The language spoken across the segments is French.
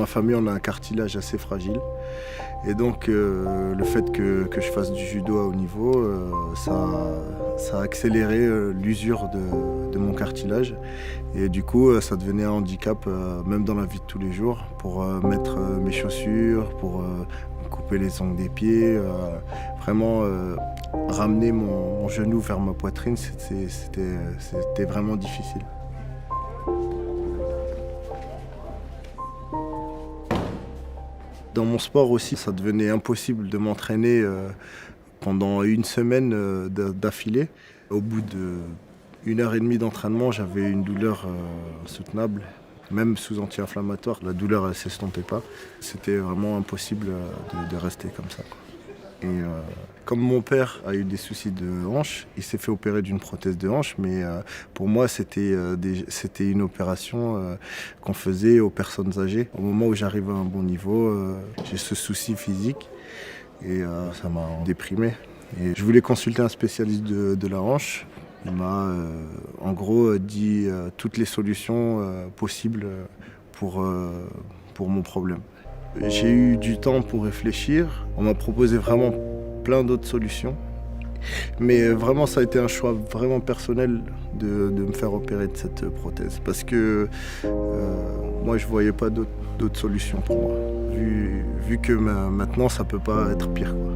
famille, on a un cartilage assez fragile. Et donc, le fait que je fasse du judo à haut niveau, ça a accéléré l'usure de mon cartilage. Et du coup, ça devenait un handicap, même dans la vie de tous les jours, pour mettre mes chaussures, pour couper les ongles des pieds. Vraiment, ramener mon genou vers ma poitrine, c'était vraiment difficile. Dans mon sport aussi, ça devenait impossible de m'entraîner pendant une semaine d'affilée. Au bout d'1 heure et demie d'entraînement, j'avais une douleur insoutenable. Même sous anti-inflammatoire, la douleur ne s'estompait pas. C'était vraiment impossible de rester comme ça. Et comme mon père a eu des soucis de hanche, il s'est fait opérer d'une prothèse de hanche, mais pour moi c'était une opération qu'on faisait aux personnes âgées. Au moment où j'arrive à un bon niveau, j'ai ce souci physique et ça m'a déprimé. Et je voulais consulter un spécialiste de la hanche. Il m'a en gros dit toutes les solutions possibles pour mon problème. J'ai eu du temps pour réfléchir. On m'a proposé vraiment plein d'autres solutions. Mais vraiment, ça a été un choix vraiment personnel de me faire opérer de cette prothèse. Parce que moi, je ne voyais pas d'autres solutions pour moi. Vu que maintenant, ça ne peut pas être pire, quoi.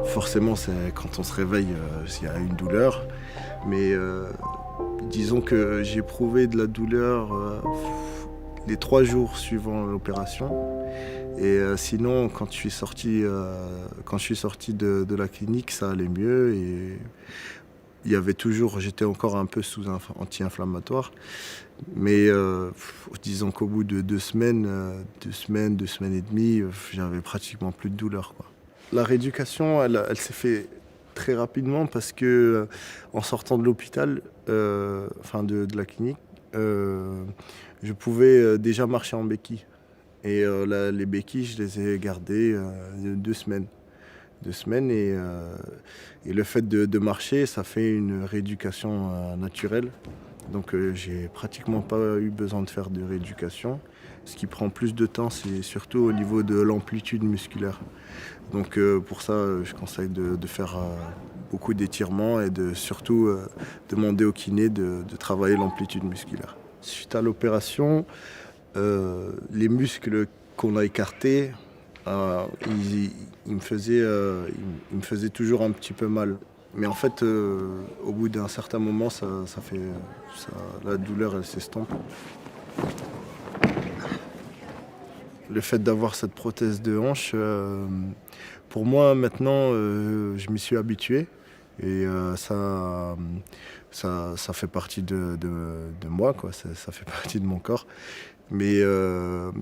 Forcément, quand on se réveille, il y a une douleur. Mais disons que j'ai éprouvé de la douleur les 3 jours suivant l'opération. Et sinon, quand je suis sorti de la clinique, ça allait mieux. Et j'étais encore un peu sous anti-inflammatoire. Mais disons qu'au bout de 2 semaines, 2 semaines et demie, j'avais pratiquement plus de douleur, quoi. La rééducation, elle s'est faite très rapidement parce que en sortant de l'hôpital, de la clinique, je pouvais déjà marcher en béquille. Et les béquilles, je les ai gardées 2 semaines. 2 semaines et le fait de marcher, ça fait une rééducation naturelle. Donc j'ai pratiquement pas eu besoin de faire de rééducation. Ce qui prend plus de temps, c'est surtout au niveau de l'amplitude musculaire. Donc pour ça, je conseille de faire beaucoup d'étirements et surtout demander au kiné de travailler l'amplitude musculaire. Suite à l'opération, les muscles qu'on a écartés, ils me faisaient toujours un petit peu mal. Mais en fait, au bout d'un certain moment, la douleur elle s'estompe. Le fait d'avoir cette prothèse de hanche, pour moi maintenant, je m'y suis habitué et ça fait partie de moi, quoi. Ça fait partie de mon corps. Mais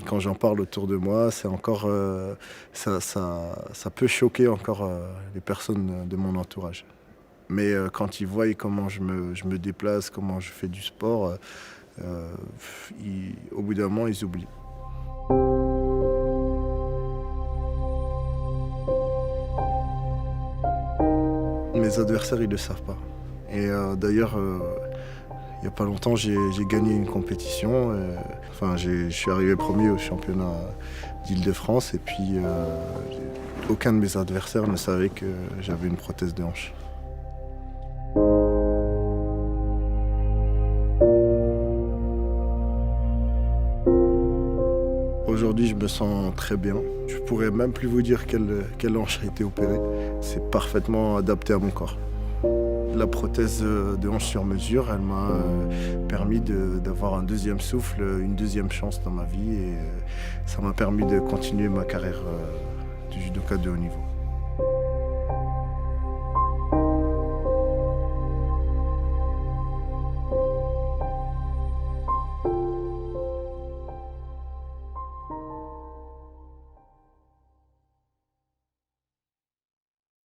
quand j'en parle autour de moi, c'est encore, ça peut choquer encore les personnes de mon entourage. Mais quand ils voient comment je me déplace, comment je fais du sport, au bout d'un moment, ils oublient. Mes adversaires, ils ne le savent pas. Et d'ailleurs, il n'y a pas longtemps, j'ai gagné une compétition. Je suis arrivé premier au championnat d'Île-de-France et puis aucun de mes adversaires ne savait que j'avais une prothèse de hanche. Aujourd'hui, je me sens très bien. Je pourrais même plus vous dire quelle hanche a été opérée. C'est parfaitement adapté à mon corps. La prothèse de hanche sur mesure, elle m'a permis d'avoir un deuxième souffle, une deuxième chance dans ma vie et ça m'a permis de continuer ma carrière de judoka de haut niveau.